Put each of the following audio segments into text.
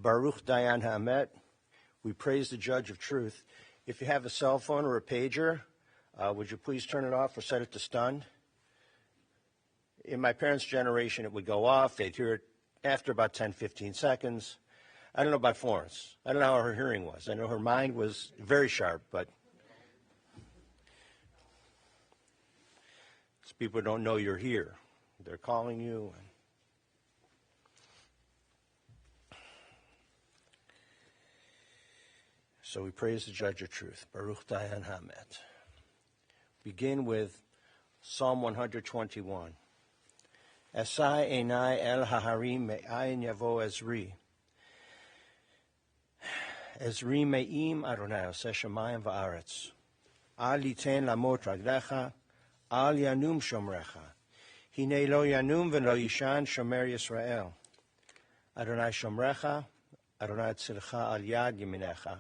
Baruch Dayan Ha'emet. We praise the Judge of Truth. If you have a cell phone or a pager, would you please turn it off or set it to stunned? In my parents' generation, it would go off. They'd hear it after about 10, 15 seconds. I don't know about Florence. I don't know how her hearing was. I know her mind was very sharp, but people don't know you're here. They're calling you. So we praise the Judge of Truth, Baruch Dayan Ha'emet. Begin with Psalm 121. Esai einai el haharim me'ayin yavo Ezri. Ezri me'im Adonai oseh shamayim va'aretz. Al yiten lamot raglecha, al yanum shomrecha. Hine lo yanum v'lo yishan shomer Yisrael. Adonai shomrecha, Adonai tzilcha al yad yeminecha.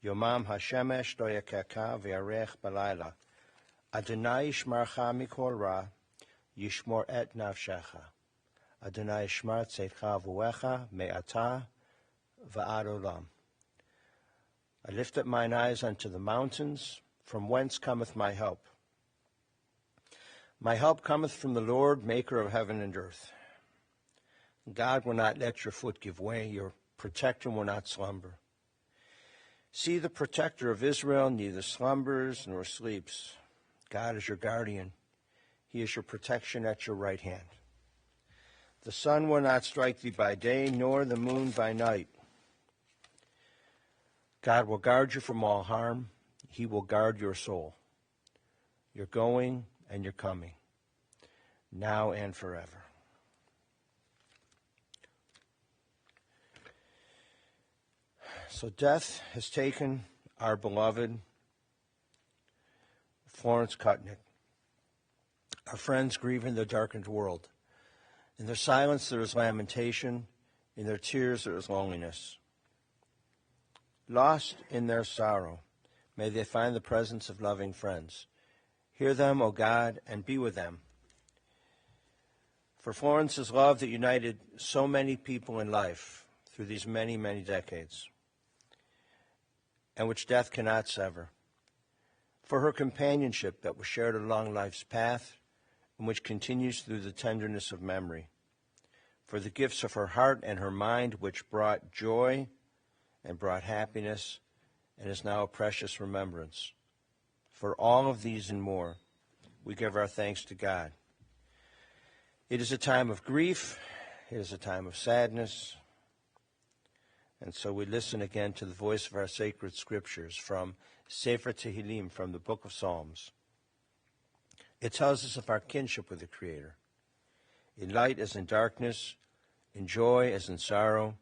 Yomam hashemesh lo yakeka v'yarech balayla. Adonai yishmarcha mikol ra, yishmor et nafshecha. Adonai yishmar tzedcha v'uecha me'ata v'ad olam. I lift up mine eyes unto the mountains, from whence cometh my help. My help cometh from the Lord, maker of heaven and earth. God will not let your foot give way, your protector will not slumber. See, the protector of Israel neither slumbers nor sleeps. God is your guardian. He is your protection at your right hand. The sun will not strike thee by day, nor the moon by night. God will guard you from all harm. He will guard your soul, your going and your coming, now and forever. So death has taken our beloved Florence Kutnick. Our friends grieve in the darkened world. In their silence there is lamentation. In their tears there is loneliness. Lost in their sorrow, may they find the presence of loving friends. Hear them, O God, and be with them. For Florence's love that united so many people in life through these many, many decades, and which death cannot sever. For her companionship that was shared along life's path, and which continues through the tenderness of memory. For the gifts of her heart and her mind, which brought joy and brought happiness, and is now a precious remembrance. For all of these and more, we give our thanks to God. It is a time of grief. It is a time of sadness. And so we listen again to the voice of our sacred scriptures from Sefer Tehillim, from the book of Psalms. It tells us of our kinship with the Creator, in light as in darkness, in joy as in sorrow,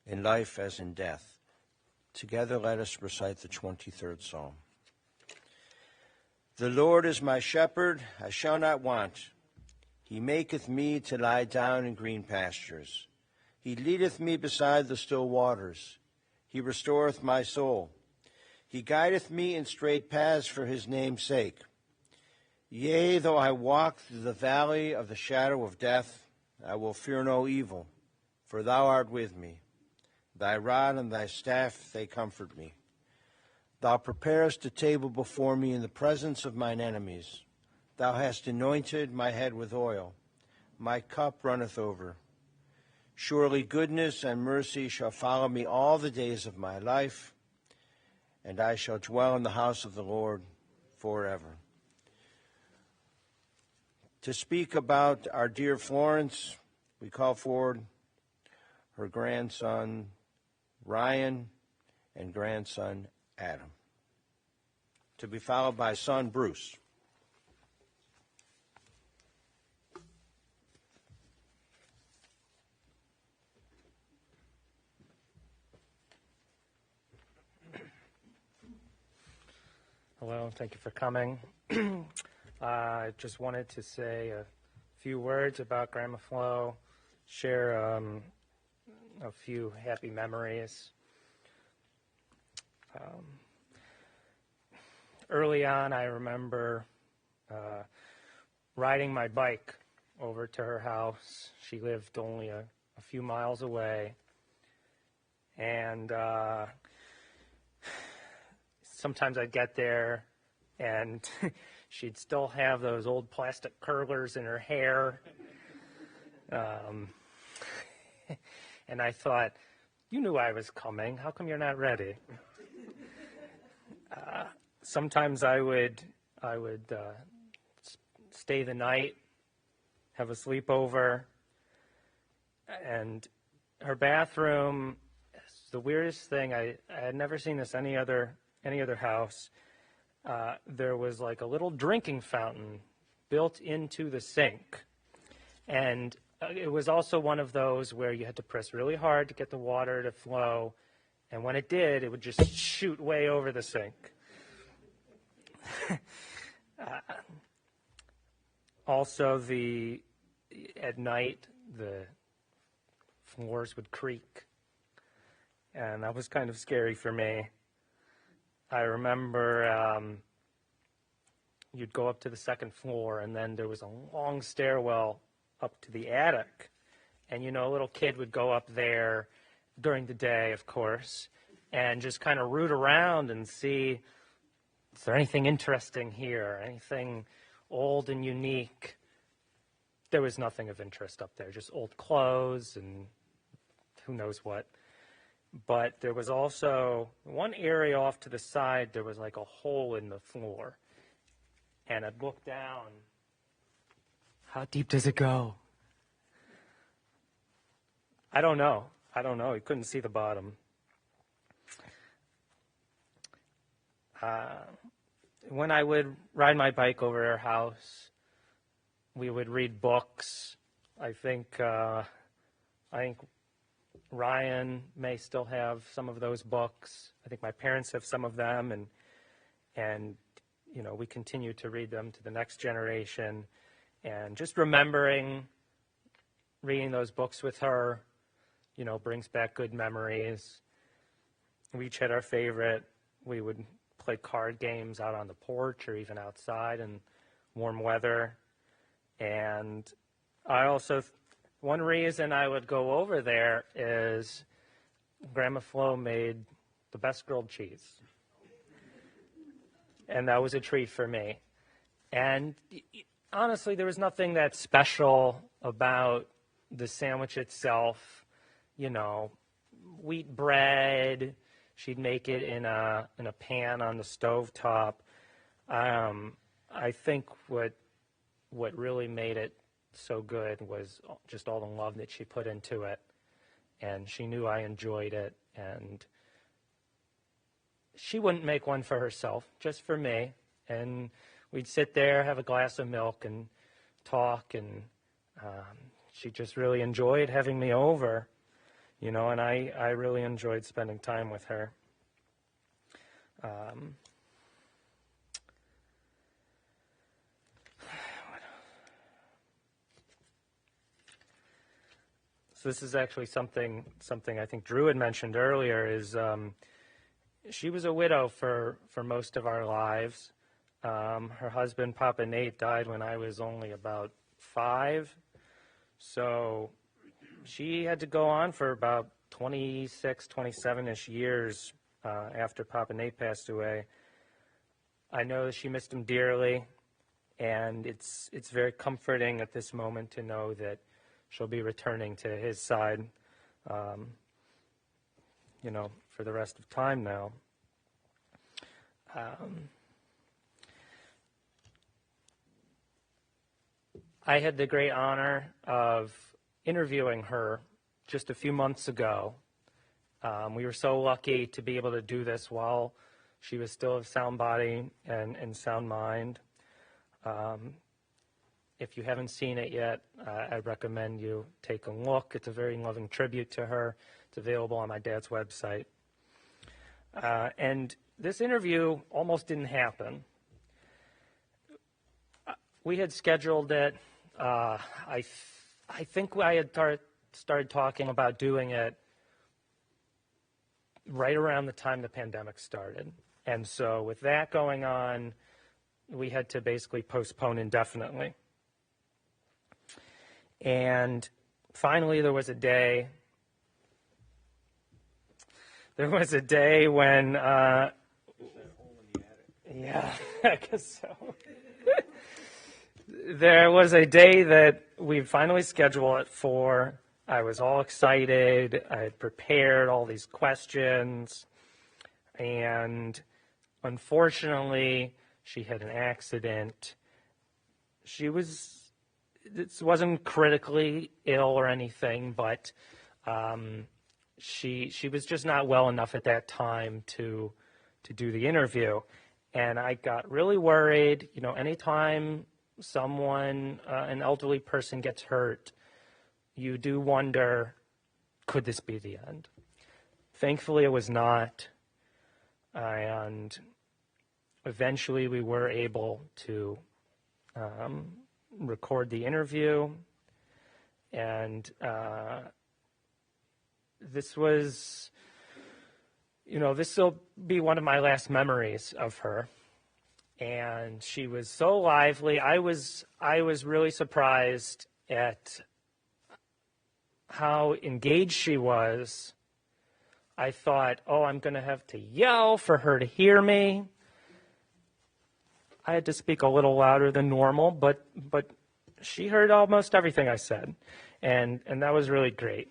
in life as in death. Together let us recite the 23rd Psalm. The Lord is my shepherd, I shall not want. He maketh me to lie down in green pastures. He leadeth me beside the still waters. He restoreth my soul. He guideth me in straight paths for his name's sake. Yea, though I walk through the valley of the shadow of death, I will fear no evil, for thou art with me. Thy rod and thy staff, they comfort me. Thou preparest a table before me in the presence of mine enemies. Thou hast anointed my head with oil. My cup runneth over. Surely goodness and mercy shall follow me all the days of my life, and I shall dwell in the house of the Lord forever. To speak about our dear Florence, we call forward her grandson, Ryan, and grandson, Adam, to be followed by son, Bruce. Hello, thank you for coming. I just wanted to say a few words about Grandma Flo, share a few happy memories. Early on, I remember riding my bike over to her house. She lived only a few miles away. And sometimes I'd get there, and she'd still have those old plastic curlers in her hair. And I thought, you knew I was coming. How come you're not ready? Sometimes I would stay the night, have a sleepover, and her bathroom is the weirdest thing. I had never seen this any other house. There was like a little drinking fountain built into the sink, and it was also one of those where you had to press really hard to get the water to flow, and when it did, it would just shoot way over the sink. Also, at night, the floors would creak, and that was kind of scary for me. I remember you'd go up to the second floor, and then there was a long stairwell up to the attic. And, a little kid would go up there during the day, of course, and just kind of root around and see, is there anything interesting here, anything old and unique? There was nothing of interest up there, just old clothes and who knows what. But there was also one area off to the side, there was like a hole in the floor. And I'd look down. How deep does it go? I don't know. You couldn't see the bottom. When I would ride my bike over her house, we would read books. I think Ryan may still have some of those books. I think my parents have some of them, and we continue to read them to the next generation. And just remembering reading those books with her, brings back good memories. We each had our favorite. We would play card games out on the porch or even outside in warm weather. And one reason I would go over there is Grandma Flo made the best grilled cheese. And that was a treat for me. And honestly, there was nothing that special about the sandwich itself. Wheat bread. She'd make it in a pan on the stovetop. I think what really made it so good was just all the love that she put into it, and she knew I enjoyed it. And she wouldn't make one for herself, just for me. And we'd sit there, have a glass of milk, and talk. And she just really enjoyed having me over. And I really enjoyed spending time with her. So this is actually something I think Drew had mentioned earlier, is she was a widow for most of our lives. Her husband, Papa Nate, died when I was only about 5. So she had to go on for about 26, 27-ish years after Papa Nate passed away. I know she missed him dearly, and it's very comforting at this moment to know that she'll be returning to his side, for the rest of time now. I had the great honor of interviewing her just a few months ago. We were so lucky to be able to do this while she was still of sound body and sound mind. If you haven't seen it yet, I recommend you take a look. It's a very loving tribute to her. It's available on my dad's website. And this interview almost didn't happen. We had scheduled it. I think I had started talking about doing it right around the time the pandemic started. And so with that going on, we had to basically postpone indefinitely. And finally, there was a day There was a day when, yeah, I guess so. There was a day that we finally scheduled it for. I was all excited. I had prepared all these questions. And unfortunately, she had an accident. This wasn't critically ill or anything, but she was just not well enough at that time to do the interview. And I got really worried. You know, anytime someone, an elderly person gets hurt, you do wonder, could this be the end? Thankfully, it was not. And eventually we were able to record the interview. And this was, this will be one of my last memories of her. And she was so lively. I was really surprised at how engaged she was. I thought, I'm going to have to yell for her to hear me. I had to speak a little louder than normal, but she heard almost everything I said, and that was really great.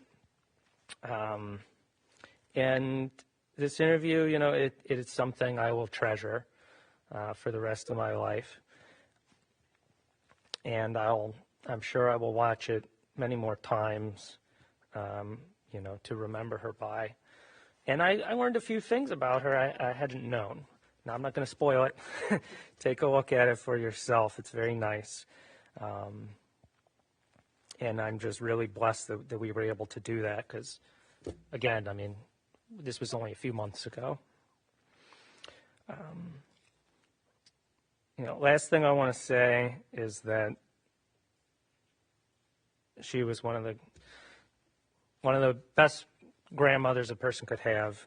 And this interview, it is something I will treasure for the rest of my life. And I'm sure I will watch it many more times, to remember her by. And I learned a few things about her I hadn't known. Now, I'm not going to spoil it. Take a look at it for yourself. It's very nice. And I'm just really blessed that we were able to do that because, again, this was only a few months ago. Last thing I want to say is that she was one of the best grandmothers a person could have.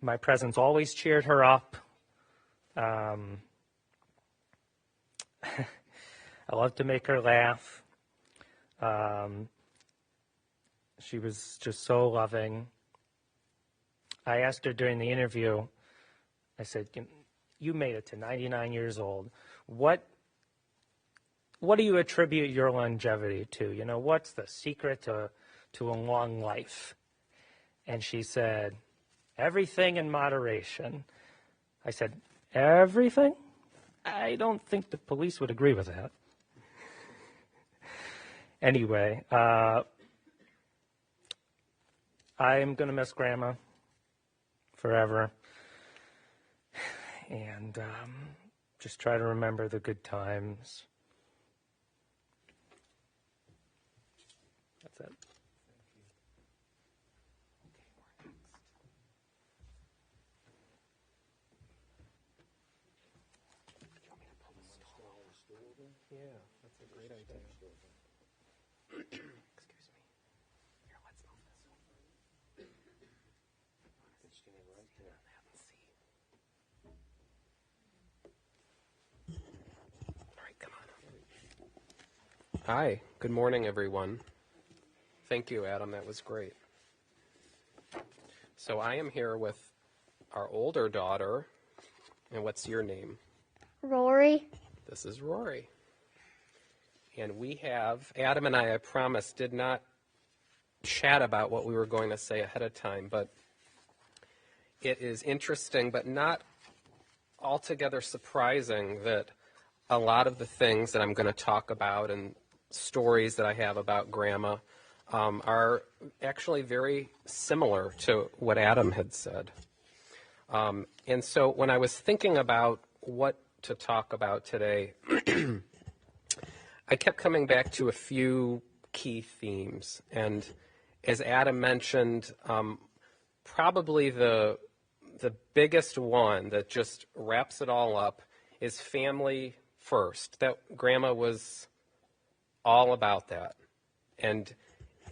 My presence always cheered her up. I loved to make her laugh. She was just so loving. I asked her during the interview, I said, you made it to 99 years old. What do you attribute your longevity to? What's the secret to a long life? And she said, everything in moderation. I said, everything? I don't think the police would agree with that. Anyway, I'm going to miss Grandma forever. And just try to remember the good times. That's it. Yeah, that's a great idea. Excuse me. Here, let's move this. It's right there. All right, come on. Hi, good morning, everyone. Thank you, Adam. That was great. So I am here with our older daughter. And what's your name? Rory. This is Rory. And we have, Adam and I promised, did not chat about what we were going to say ahead of time, but it is interesting, but not altogether surprising that a lot of the things that I'm going to talk about and stories that I have about Grandma are actually very similar to what Adam had said. And so when I was thinking about what to talk about today, I kept coming back to a few key themes. And as Adam mentioned, probably the biggest one that just wraps it all up is family first. That Grandma was all about that. And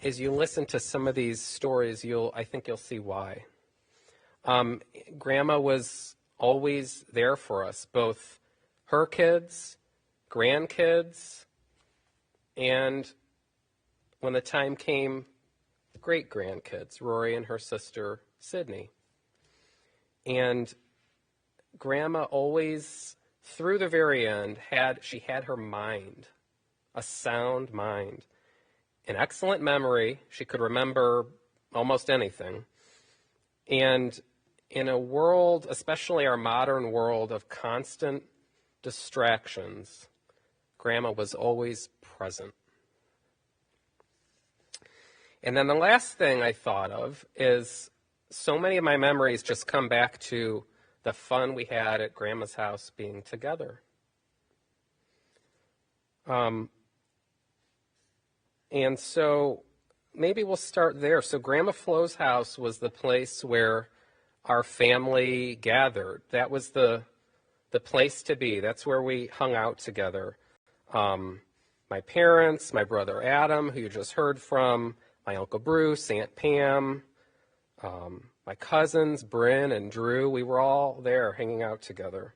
as you listen to some of these stories, I think you'll see why. Grandma was always there for us, both her kids, grandkids, and when the time came great-grandkids, Rory and her sister, Sydney. And Grandma always, through the very end, she had her mind, a sound mind, an excellent memory. She could remember almost anything. And in a world, especially our modern world of constant distractions, Grandma was always present. And then the last thing I thought of is so many of my memories just come back to the fun we had at Grandma's house being together. And so maybe we'll start there. So Grandma Flo's house was the place where our family gathered. That was the place to be. That's where we hung out together. My parents, my brother Adam, who you just heard from, my Uncle Bruce, Aunt Pam, my cousins, Bryn and Drew, we were all there hanging out together.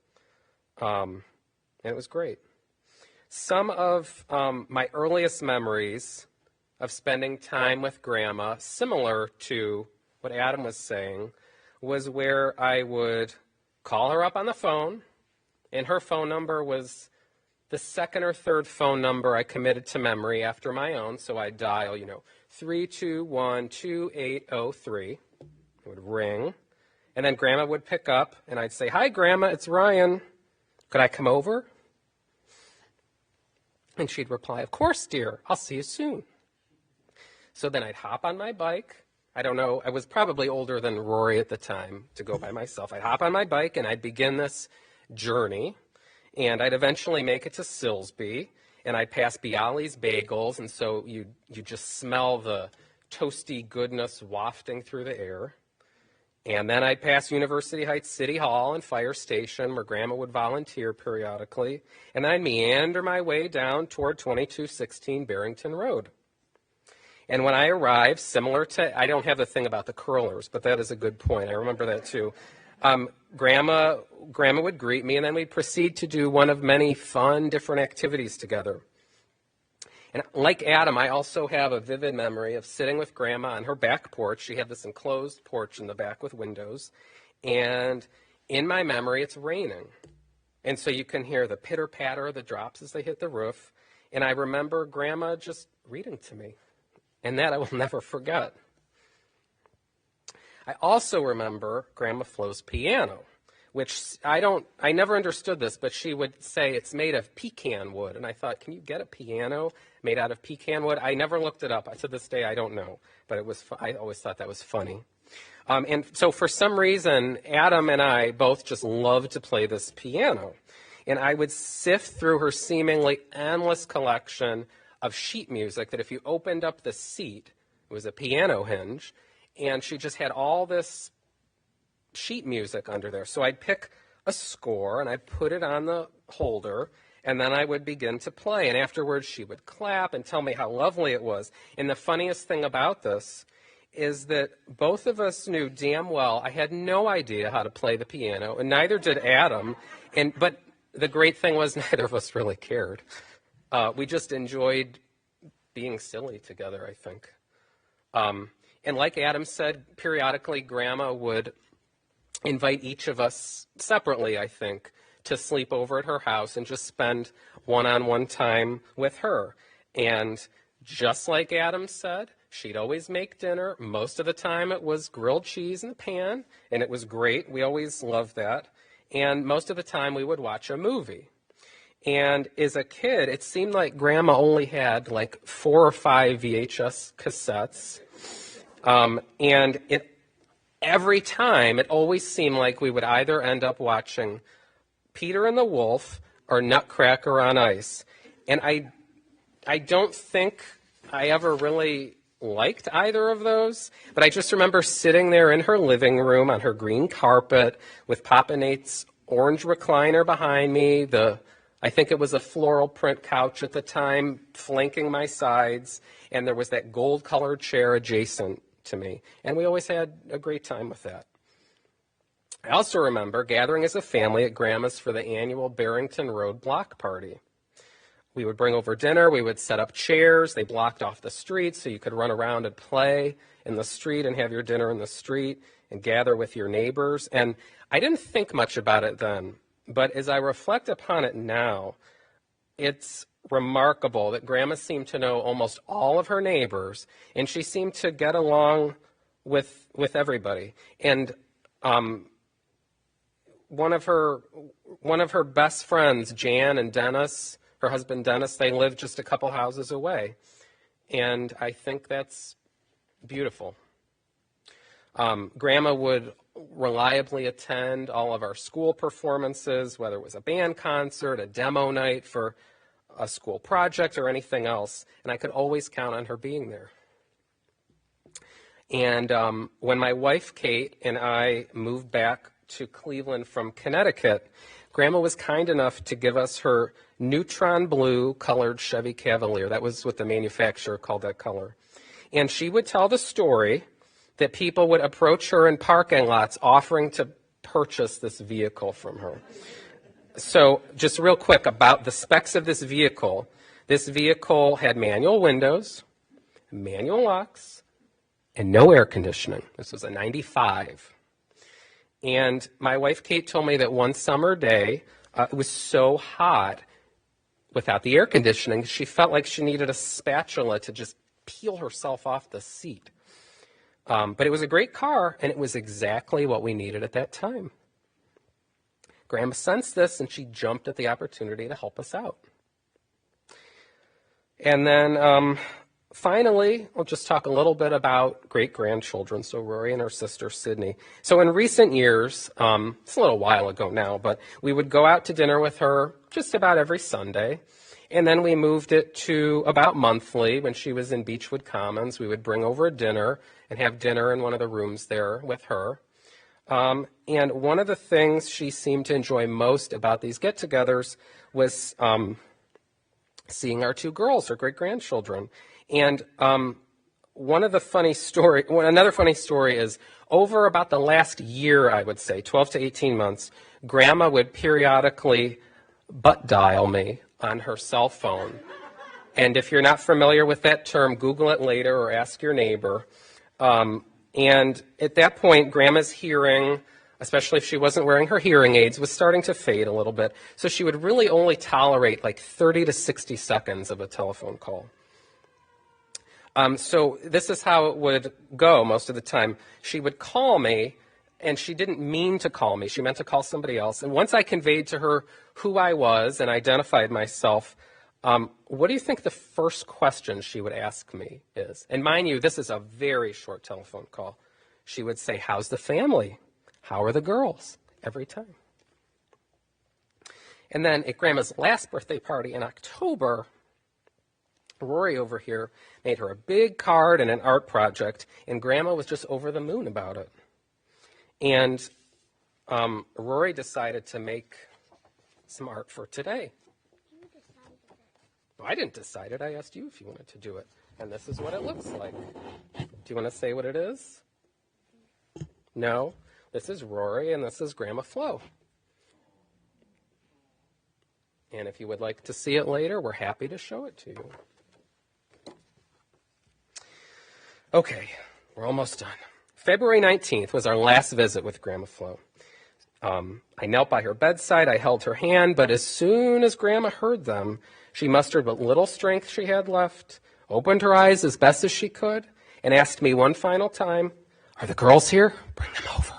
And it was great. Some of my earliest memories of spending time with Grandma, similar to what Adam was saying, was where I would call her up on the phone, and her phone number was the second or third phone number I committed to memory after my own, so I'd dial, 321-2803. It would ring, and then Grandma would pick up, and I'd say, "Hi, Grandma, it's Ryan. Could I come over?" And she'd reply, "Of course, dear. I'll see you soon." So then I'd hop on my bike. I don't know, I was probably older than Rory at the time to go by myself. I'd hop on my bike, and I'd begin this journey. And I'd eventually make it to Silsby, and I'd pass Bialy's Bagels, and so you just smell the toasty goodness wafting through the air. And then I'd pass University Heights City Hall and Fire Station, where Grandma would volunteer periodically, and then I'd meander my way down toward 2216 Barrington Road. And when I arrived, similar to, I don't have the thing about the curlers, but that is a good point. I remember that too. Grandma would greet me, and then we'd proceed to do one of many fun, different activities together. And like Adam, I also have a vivid memory of sitting with Grandma on her back porch. She had this enclosed porch in the back with windows, and in my memory, it's raining. And so you can hear the pitter-patter of the drops as they hit the roof, and I remember Grandma just reading to me, and that I will never forget. I also remember Grandma Flo's piano, which I never understood this, but she would say it's made of pecan wood. And I thought, can you get a piano made out of pecan wood? I never looked it up. To this day, I don't know. But I always thought that was funny. And so for some reason, Adam and I both just loved to play this piano. And I would sift through her seemingly endless collection of sheet music that if you opened up the seat, it was a piano hinge, and she just had all this sheet music under there. So I'd pick a score, and I'd put it on the holder, and then I would begin to play. And afterwards, she would clap and tell me how lovely it was. And the funniest thing about this is that both of us knew damn well I had no idea how to play the piano, and neither did Adam. But the great thing was neither of us really cared. We just enjoyed being silly together, I think. And like Adam said, periodically Grandma would invite each of us separately, I think, to sleep over at her house and just spend one-on-one time with her. And just like Adam said, she'd always make dinner. Most of the time it was grilled cheese in the pan, and it was great. We always loved that. And most of the time we would watch a movie. And as a kid, it seemed like Grandma only had like 4 or 5 VHS cassettes. And every time, it always seemed like we would either end up watching Peter and the Wolf or Nutcracker on Ice. And I don't think I ever really liked either of those, but I just remember sitting there in her living room on her green carpet with Papa Nate's orange recliner behind me, I think it was a floral print couch at the time flanking my sides, and there was that gold-colored chair adjacent to me, and we always had a great time with that. I also remember gathering as a family at Grandma's for the annual Barrington Road block party, we would bring over dinner. We would set up chairs. They blocked off the street so you could run around and play in the street and have your dinner in the street and gather with your neighbors. And I didn't think much about it then, but as I reflect upon it now, it's remarkable that Grandma seemed to know almost all of her neighbors, and she seemed to get along with everybody. And one of her best friends, Jan and Dennis, her husband Dennis, they lived just a couple houses away. And I think that's beautiful. Grandma would reliably attend all of our school performances, whether it was a band concert, a demo night for a school project, or anything else, and I could always count on her being there. And when my wife, Kate, and I moved back to Cleveland from Connecticut, Grandma was kind enough to give us her neutron blue colored Chevy Cavalier. That was what the manufacturer called that color. And she would tell the story that people would approach her in parking lots offering to purchase this vehicle from her. So just real quick about the specs of this vehicle. This vehicle had manual windows, manual locks, and no air conditioning. This was a 95. And my wife, Kate, told me that one summer day, it was so hot without the air conditioning, she felt like she needed a spatula to just peel herself off the seat. But it was a great car, and it was exactly what we needed at that time. Grandma sensed this, and she jumped at the opportunity to help us out. And then finally, we'll just talk a little bit about great-grandchildren, so Rory and her sister, Sydney. So in recent years, it's a little while ago now, but we would go out to dinner with her just about every Sunday. And then we moved it to about monthly. When she was in Beechwood Commons, we would bring over a dinner and have dinner in one of the rooms there with her. And one of the things she seemed to enjoy most about these get-togethers was seeing our two girls, her great-grandchildren. And another funny story is over about the last year, I would say, 12 to 18 months, Grandma would periodically butt dial me on her cell phone. And if you're not familiar with that term, Google it later or ask your neighbor. And at that point, Grandma's hearing, especially if she wasn't wearing her hearing aids, was starting to fade a little bit. So she would really only tolerate like 30 to 60 seconds of a telephone call. So this is how it would go most of the time. She would call me, and she didn't mean to call me. She meant to call somebody else. And once I conveyed to her who I was and identified myself, what do you think the first question she would ask me is? And mind you, this is a very short telephone call. She would say, "How's the family? How are the girls?" Every time. And then at Grandma's last birthday party in October, Rory over here made her a big card and an art project, and Grandma was just over the moon about it. And Rory decided to make some art for today. I didn't decide it. I asked you if you wanted to do it. And this is what it looks like. Do you want to say what it is? No? This is Rory, and this is Grandma Flo. And if you would like to see it later, we're happy to show it to you. Okay, we're almost done. February 19th was our last visit with Grandma Flo. I knelt by her bedside, I held her hand, but as soon as Grandma heard them, she mustered what little strength she had left, opened her eyes as best as she could, and asked me one final time, "Are the girls here? Bring them over."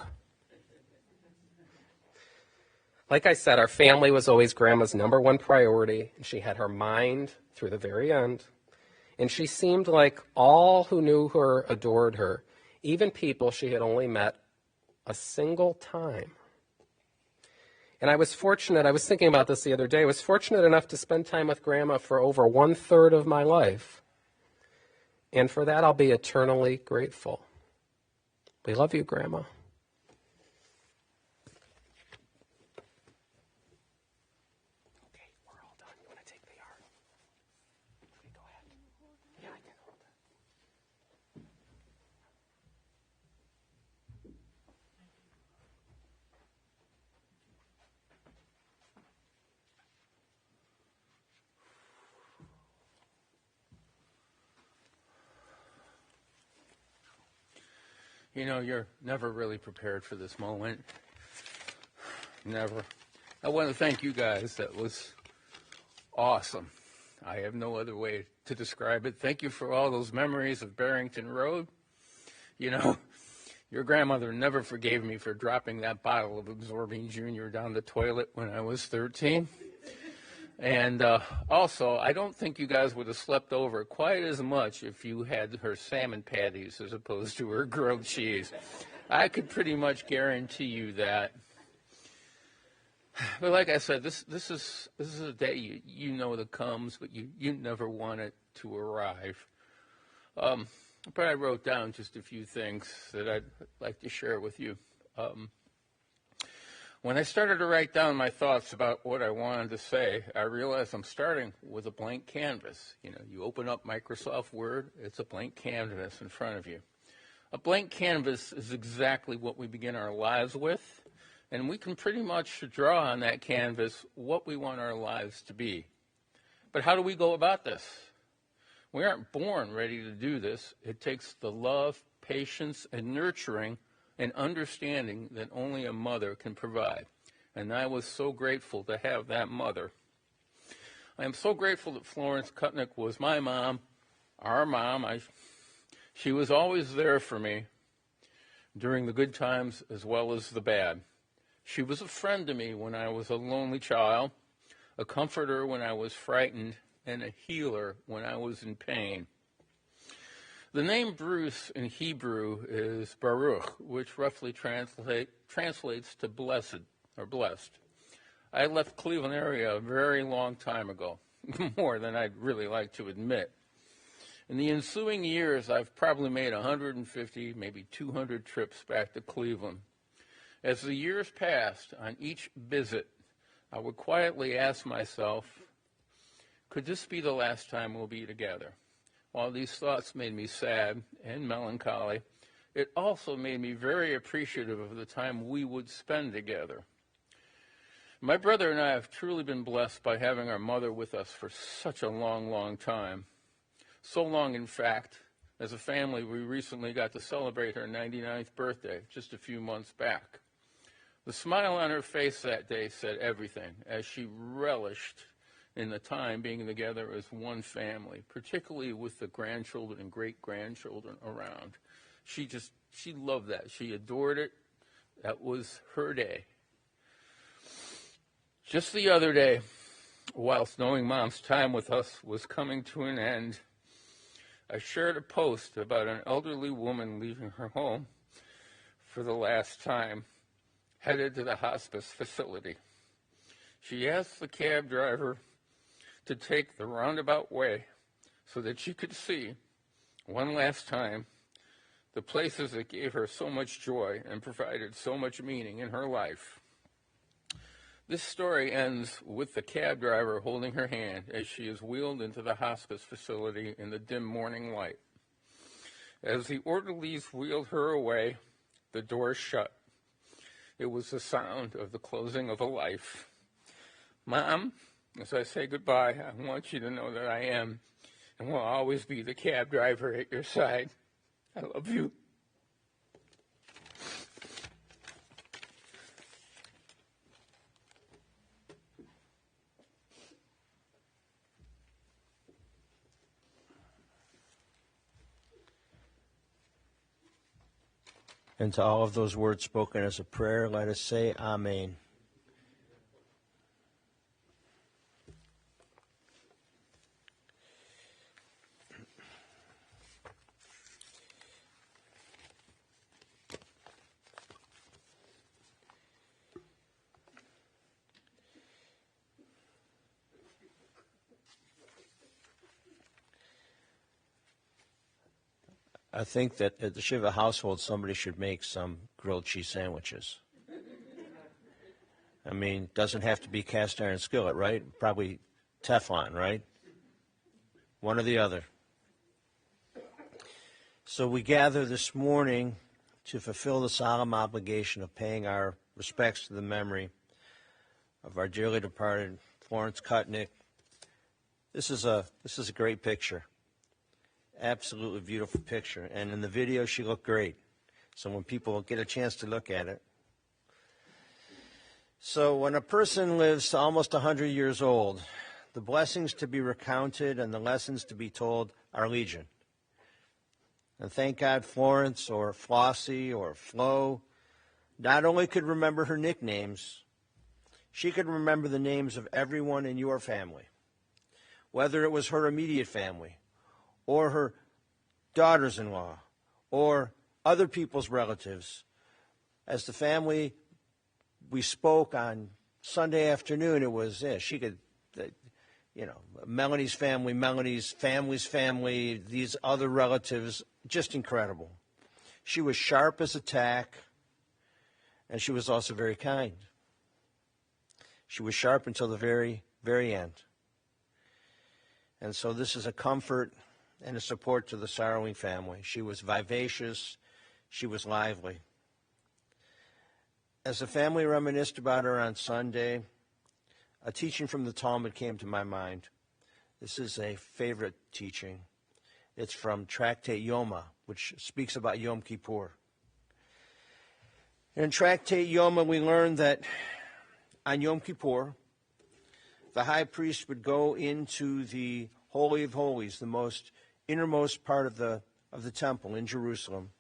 Like I said, our family was always Grandma's number one priority, and she had her mind through the very end. And she seemed like all who knew her adored her, even people she had only met a single time. And I was thinking about this the other day, I was fortunate enough to spend time with Grandma for over 1/3 of my life. And for that, I'll be eternally grateful. We love you, Grandma. Okay, we're all done. You want to take the art? Okay, go ahead. Yeah, I can hold it. You know, you're never really prepared for this moment. Never. I want to thank you guys. That was awesome. I have no other way to describe it. Thank you for all those memories of Barrington Road. You know, your grandmother never forgave me for dropping that bottle of Absorbing Junior down the toilet when I was 13. And also, I don't think you guys would have slept over quite as much if you had her salmon patties as opposed to her grilled cheese. I could pretty much guarantee you that. But like I said, this is a day you know that comes, but you never want it to arrive. But I wrote down just a few things that I'd like to share with you. When I started to write down my thoughts about what I wanted to say, I realized I'm starting with a blank canvas. You know, you open up Microsoft Word, it's a blank canvas in front of you. A blank canvas is exactly what we begin our lives with, and we can pretty much draw on that canvas what we want our lives to be. But how do we go about this? We aren't born ready to do this. It takes the love, patience, and nurturing and understanding that only a mother can provide. And I was so grateful to have that mother. I am so grateful that Florence Kutnick was my mom, our mom. She was always there for me during the good times as well as the bad. She was a friend to me when I was a lonely child, a comforter when I was frightened, and a healer when I was in pain. The name Bruce in Hebrew is Baruch, which roughly translates to blessed or blessed. I left Cleveland area a very long time ago, more than I'd really like to admit. In the ensuing years, I've probably made 150, maybe 200 trips back to Cleveland. As the years passed, on each visit, I would quietly ask myself, could this be the last time we'll be together? While these thoughts made me sad and melancholy, it also made me very appreciative of the time we would spend together. My brother and I have truly been blessed by having our mother with us for such a long, long time. So long, in fact, as a family, we recently got to celebrate her 99th birthday just a few months back. The smile on her face that day said everything, as she relished in the time being together as one family, particularly with the grandchildren and great-grandchildren around. She loved that. She adored it. That was her day. Just the other day, whilst knowing Mom's time with us was coming to an end, I shared a post about an elderly woman leaving her home for the last time, headed to the hospice facility. She asked the cab driver to take the roundabout way so that she could see, one last time, the places that gave her so much joy and provided so much meaning in her life. This story ends with the cab driver holding her hand as she is wheeled into the hospice facility in the dim morning light. As the orderlies wheeled her away, the door shut. It was the sound of the closing of a life. Mom, as I say goodbye, I want you to know that I am and will always be the cab driver at your side. I love you. And to all of those words spoken as a prayer, let us say Amen. I think that at the Shiva household, somebody should make some grilled cheese sandwiches. I mean, doesn't have to be cast iron skillet, right? Probably Teflon, right? One or the other. So we gather this morning to fulfill the solemn obligation of paying our respects to the memory of our dearly departed Florence Kutnick. This is a great picture. Absolutely beautiful picture. And in the video, she looked great. so when people get a chance to look at it. So when a person lives to almost 100 years old, the blessings to be recounted and the lessons to be told are legion. And thank God Florence or Flossie or Flo not only could remember her nicknames, she could remember the names of everyone in your family, whether it was her immediate family or her daughters-in-law or other people's relatives. As the family we spoke on Sunday afternoon, it was, she could, Melanie's family, Melanie's family's family, these other relatives, just incredible. She was sharp as a tack, and she was also very kind. She was sharp until the very, very end. And so this is a comfort and a support to the sorrowing family. She was vivacious. She was lively. As the family reminisced about her on Sunday, a teaching from the Talmud came to my mind. This is a favorite teaching. It's from Tractate Yoma, which speaks about Yom Kippur. In Tractate Yoma, we learn that on Yom Kippur, the high priest would go into the Holy of Holies, the most innermost part of the temple in Jerusalem,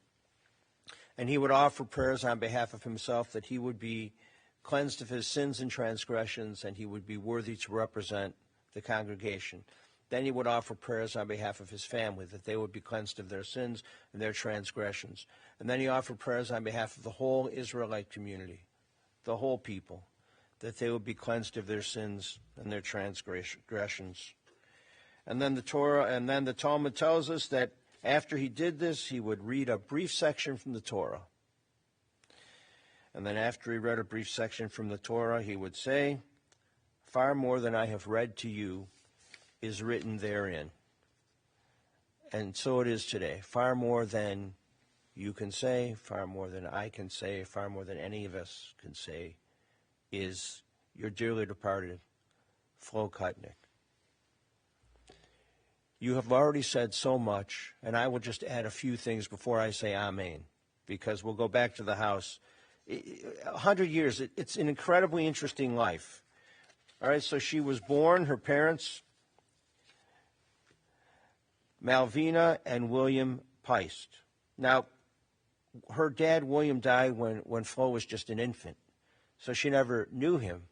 and he would offer prayers on behalf of himself that he would be cleansed of his sins and transgressions, and he would be worthy to represent the congregation. Then he would offer prayers on behalf of his family, that they would be cleansed of their sins and their transgressions. And then he offered prayers on behalf of the whole Israelite community, the whole people, that they would be cleansed of their sins and their transgressions. And then the Talmud tells us that after he did this, he would read a brief section from the Torah. And then after he read a brief section from the Torah, he would say, "Far more than I have read to you is written therein." And so it is today. Far more than you can say, far more than I can say, far more than any of us can say, is your dearly departed Flo Kutnick. You have already said so much, and I will just add a few things before I say amen, because we'll go back to the house. 100 years, it's an incredibly interesting life. All right, so she was born, her parents, Malvina and William Peist. Now, her dad, William, died when Flo was just an infant, so she never knew him.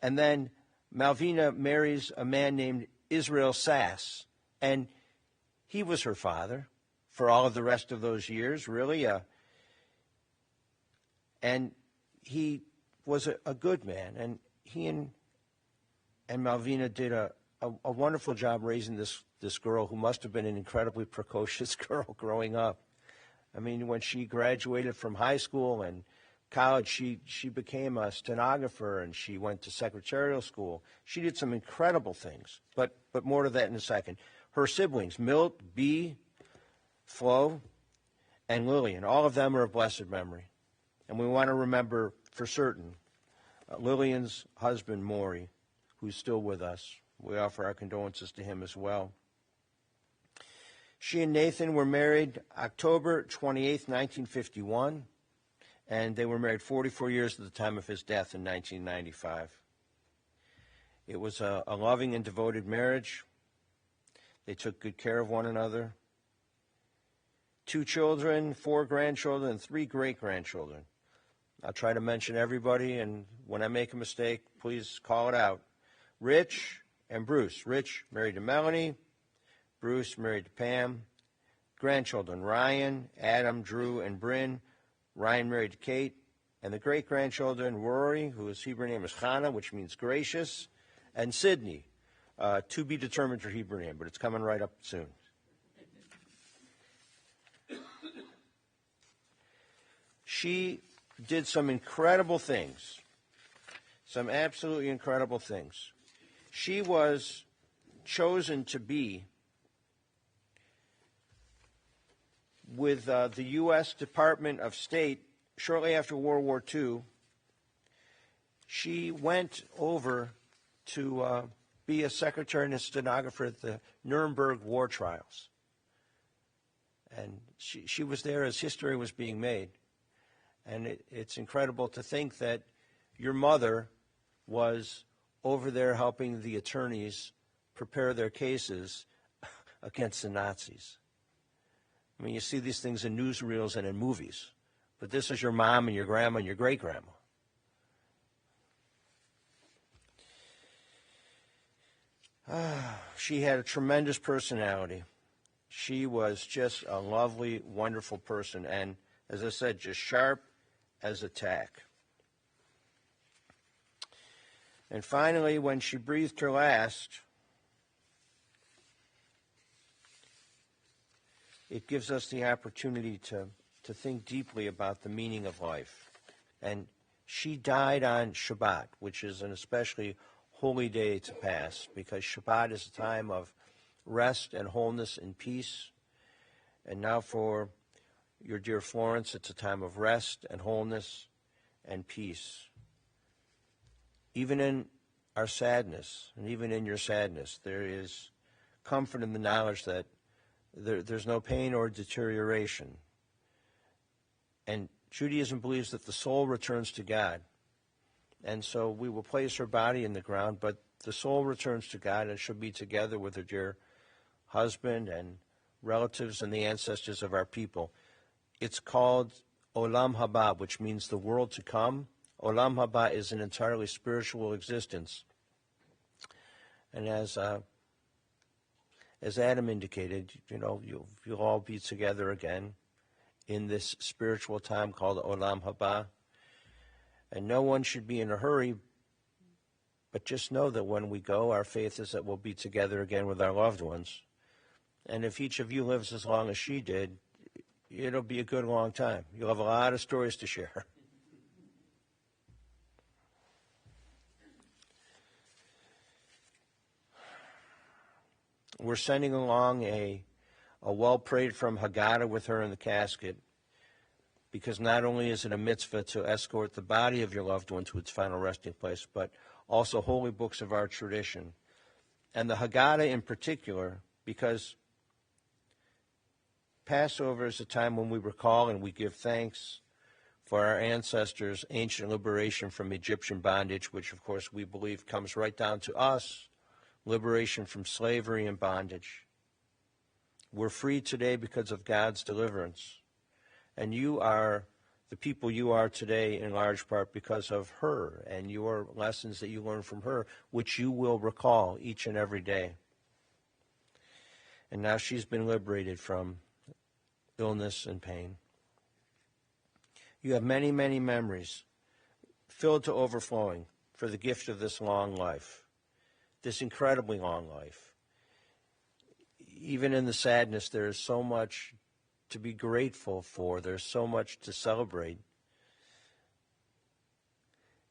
And then Malvina marries a man named Israel Sass, and he was her father for all of the rest of those years, really. And he was a good man, and he and Malvina did a wonderful job raising this girl who must have been an incredibly precocious girl growing up. I mean, when she graduated from high school and college, she became a stenographer, and she went to secretarial school. She did some incredible things, but more to that in a second. Her siblings, Milt, Bee, Flo, and Lillian, all of them are of blessed memory. And we want to remember for certain Lillian's husband, Maury, who's still with us. We offer our condolences to him as well. She and Nathan were married October 28th, 1951, and they were married 44 years at the time of his death in 1995. It was a loving and devoted marriage. They took good care of one another. 2 children, 4 grandchildren, and 3 great-grandchildren. I'll try to mention everybody, and when I make a mistake, please call it out. Rich and Bruce. Rich married to Melanie. Bruce married to Pam. Grandchildren, Ryan, Adam, Drew, and Bryn. Ryan married to Kate. And the great-grandchildren, Rory, whose Hebrew name is Chana, which means gracious, and Sydney, to be determined her Hebrew name, but it's coming right up soon. She did some incredible things, some absolutely incredible things. She was chosen to be with the U.S. Department of State shortly after World War II. She went over to be a secretary and a stenographer at the Nuremberg war trials. And she was there as history was being made. And it's incredible to think that your mother was over there helping the attorneys prepare their cases against the Nazis. I mean, you see these things in newsreels and in movies, but this is your mom and your grandma and your great-grandma. She had a tremendous personality. She was just a lovely, wonderful person, and as I said, just sharp as a tack. And finally, when she breathed her last, it gives us the opportunity to think deeply about the meaning of life. And she died on Shabbat, which is an especially holy day to pass, because Shabbat is a time of rest and wholeness and peace. And now for your dear Florence, it's a time of rest and wholeness and peace. Even in our sadness, and even in your sadness, there is comfort in the knowledge that there's no pain or deterioration. And Judaism believes that the soul returns to God. And so we will place her body in the ground, but the soul returns to God, and she'll be together with her dear husband and relatives and the ancestors of our people. It's called Olam Haba, which means the world to come. Olam Haba is an entirely spiritual existence. And as Adam indicated, you'll all be together again in this spiritual time called Olam Haba. And no one should be in a hurry, but just know that when we go, our faith is that we'll be together again with our loved ones. And if each of you lives as long as she did, it'll be a good long time. You'll have a lot of stories to share. We're sending along a well-prayed from Haggadah with her in the casket, because not only is it a mitzvah to escort the body of your loved one to its final resting place, but also holy books of our tradition. And the Haggadah in particular, because Passover is a time when we recall and we give thanks for our ancestors' ancient liberation from Egyptian bondage, which of course we believe comes right down to us, liberation from slavery and bondage. We're free today because of God's deliverance. And you are the people you are today in large part because of her and your lessons that you learned from her, which you will recall each and every day. And now she's been liberated from illness and pain. You have many, many memories filled to overflowing for the gift of this long life, this incredibly long life. Even in the sadness, there is so much to be grateful for. There's so much to celebrate.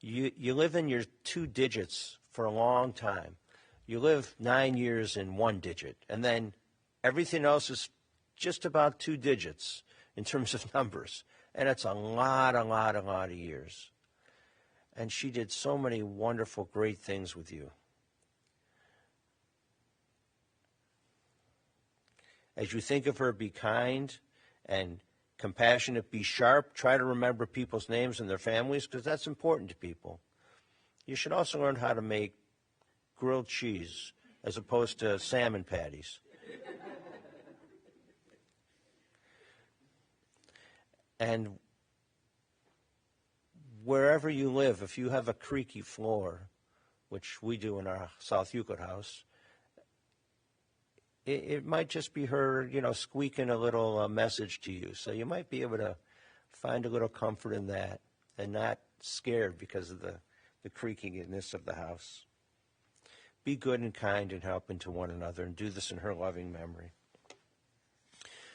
You live in your 2 digits for a long time. You live 9 years in 1 digit, and then everything else is just about 2 digits in terms of numbers. And it's a lot of years. And she did so many wonderful, great things with you. As you think of her, be kind and compassionate, be sharp. Try to remember people's names and their families, because that's important to people. You should also learn how to make grilled cheese as opposed to salmon patties. And wherever you live, if you have a creaky floor, which we do in our South Euclid house, it might just be her, squeaking a little message to you. So you might be able to find a little comfort in that and not scared because of the creakiness of the house. Be good and kind and helping to one another, and do this in her loving memory.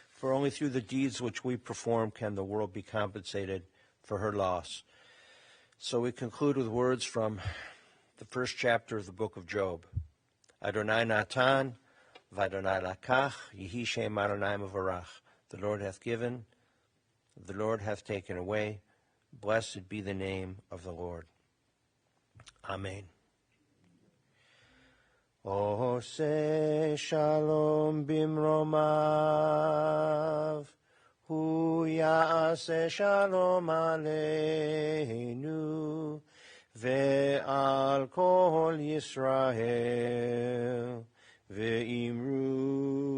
For only through the deeds which we perform can the world be compensated for her loss. So we conclude with words from the first chapter of the book of Job. Adonai Natan, v'Adonai lakach, Yehi Shem Adonai mevarach. The Lord hath given, the Lord hath taken away. Blessed be the name of the Lord. Amen. Ose shalom bimromav, hu ya'ase shalom aleinu, ve'al kol Yisrael, ve'imru,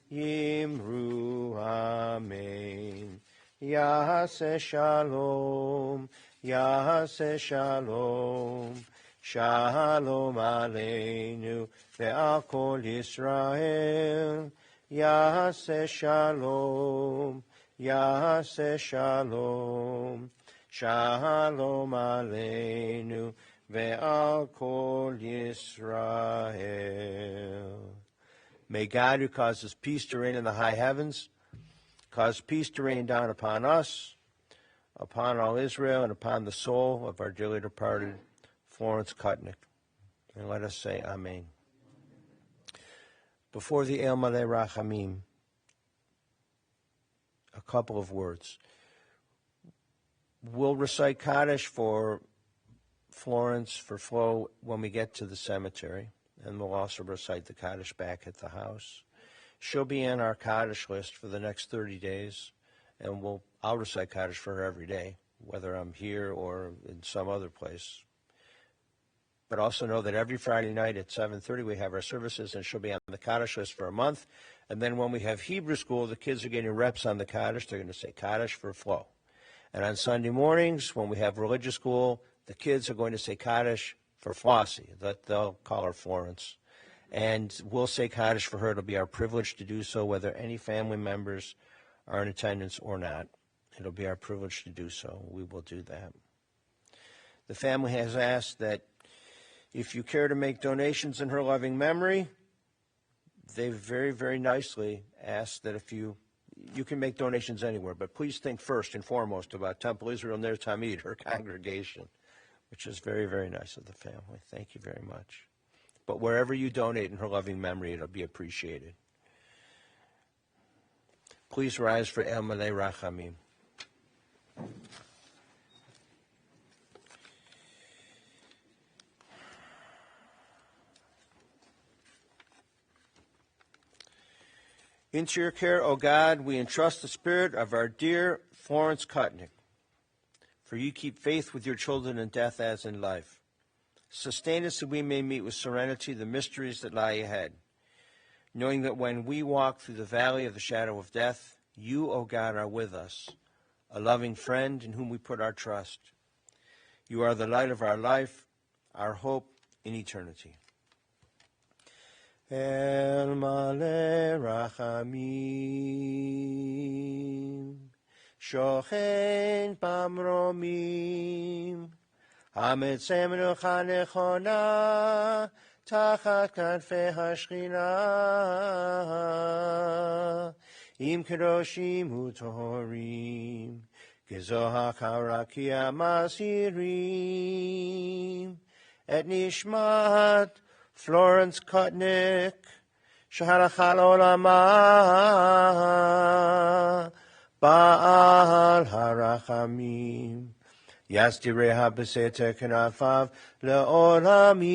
yimru, amen. Ya'ase shalom, Ya'ase shalom, Shalom aleinu ve'al kol Yisrael. Ya'ase shalom, Ya'ase shalom, Shalom aleinu ve'al kol Yisrael. May God, who causes peace to reign in the high heavens, cause peace to rain down upon us, upon all Israel, and upon the soul of our dearly departed Florence Kutnick. And let us say Amen. Before the El Maleh Rachamim, a couple of words. We'll recite Kaddish for Florence, for Flo, when we get to the cemetery, and we'll also recite the Kaddish back at the house. She'll be in our Kaddish list for the next 30 days, and I'll recite Kaddish for her every day, whether I'm here or in some other place. But also know that every Friday night at 7:30 we have our services, and she'll be on the Kaddish list for a month. And then when we have Hebrew school, the kids are getting reps on the Kaddish. They're going to say Kaddish for Flo. And on Sunday mornings, when we have religious school, the kids are going to say Kaddish for Flossie. They'll call her Florence. And we'll say Kaddish for her. It'll be our privilege to do so, whether any family members are in attendance or not. It'll be our privilege to do so. We will do that. The family has asked that if you care to make donations in her loving memory, they very, very nicely asked that if you can make donations anywhere, but please think first and foremost about Temple Israel Ner Tamid, her congregation, which is very, very nice of the family. Thank you very much. But wherever you donate in her loving memory, it'll be appreciated. Please rise for El Maleh Rachamim. Into your care, O God, we entrust the spirit of our dear Florence Kutnick. For you keep faith with your children in death as in life. Sustain us that we may meet with serenity the mysteries that lie ahead, knowing that when we walk through the valley of the shadow of death, you, O God, are with us, a loving friend in whom we put our trust. You are the light of our life, our hope in eternity. El Maleh Rachamim, Shochen Pamromim, Hametzem Menucha Nechona, Tachat Kanfei Hashchina, Im Kedoshim Utohorim, Gezohar Harakia Masirim, Et Nishmat Florence Kutnick, Shaharachal Olama, Baal Harachamim, Yasdireha B'Seter Kenafav Le'olamim,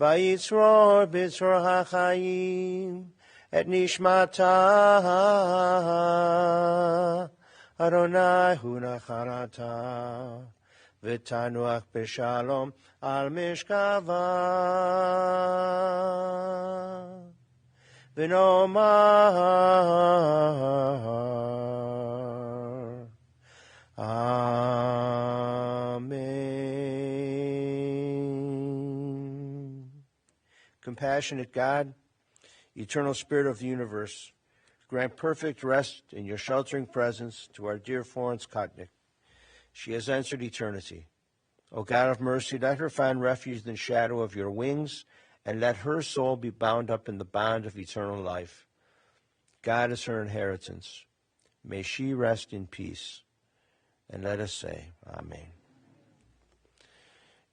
Vayitzror B'Tzror HaChayim, Et Nishmata, Adonai Hu Nachalata, V'tanuach b'shalom al mishkava, v'nomar Amen. Compassionate God, eternal Spirit of the universe, grant perfect rest in your sheltering presence to our dear Florence Kutnick. She has entered eternity. O God of mercy, let her find refuge in the shadow of your wings, and let her soul be bound up in the bond of eternal life. God is her inheritance. May she rest in peace. And let us say, Amen.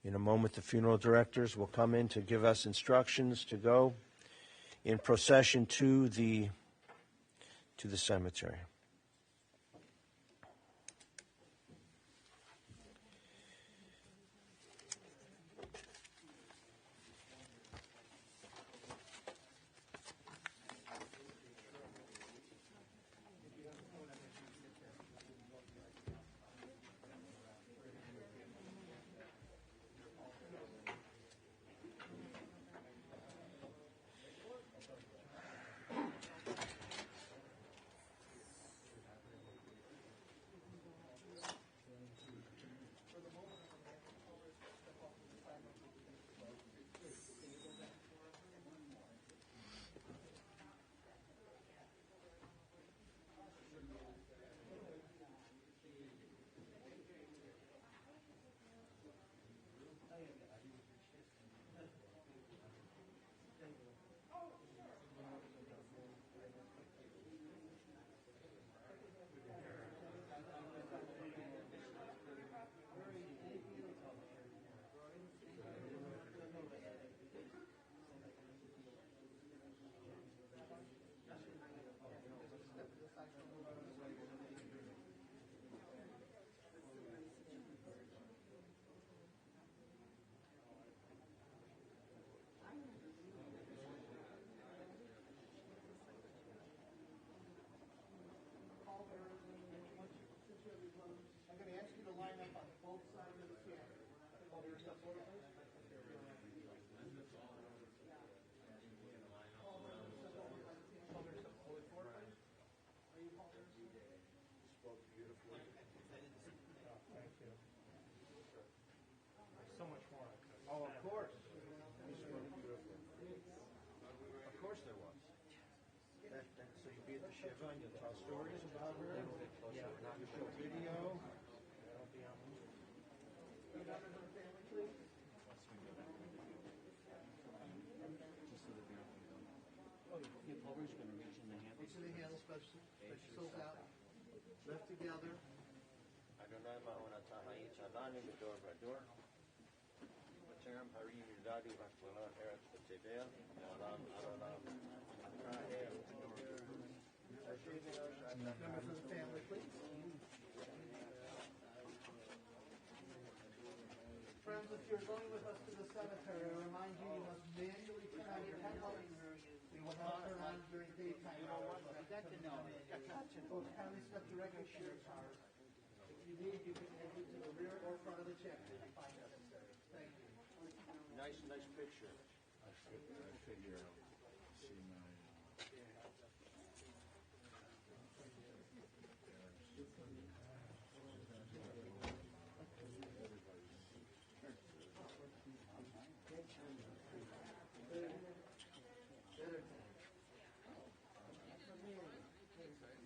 In a moment, the funeral directors will come in to give us instructions to go in procession to the cemetery. So much more. Oh, of course. Of course there was. So you'd be at the Shiva and you'd tell stories about her. Yeah. You show video. Each of the hands special souls out, left together. Adonai ma'onata ha'ichalani midor v'ador. V'terem harim yidadu v'akvalon eretz v'tedel. Me'olam adolam. Members of the family, please. Friends, if you're going with us to the cemetery, I remind you, you must manually turn on your headlights. We will not turn on during daytime hours. Folks, kindly step directly to your cars. If you need, you can exit to the rear or front of the chapter if you find necessary. Thank you. Nice picture. I figure see my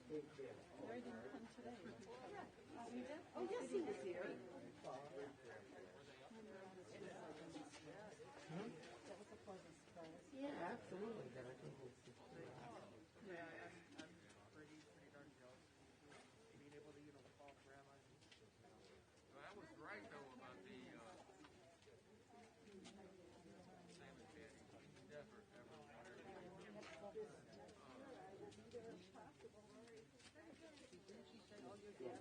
Larry didn't come today. Oh, yes, he was here. That was a pleasant surprise. Yeah, absolutely. Yeah, I'm pretty darn jealous. Being able to, fall for grandma. Well, that was right, though, about the Sam and Patty. Never, ever, She said, oh, you're dead.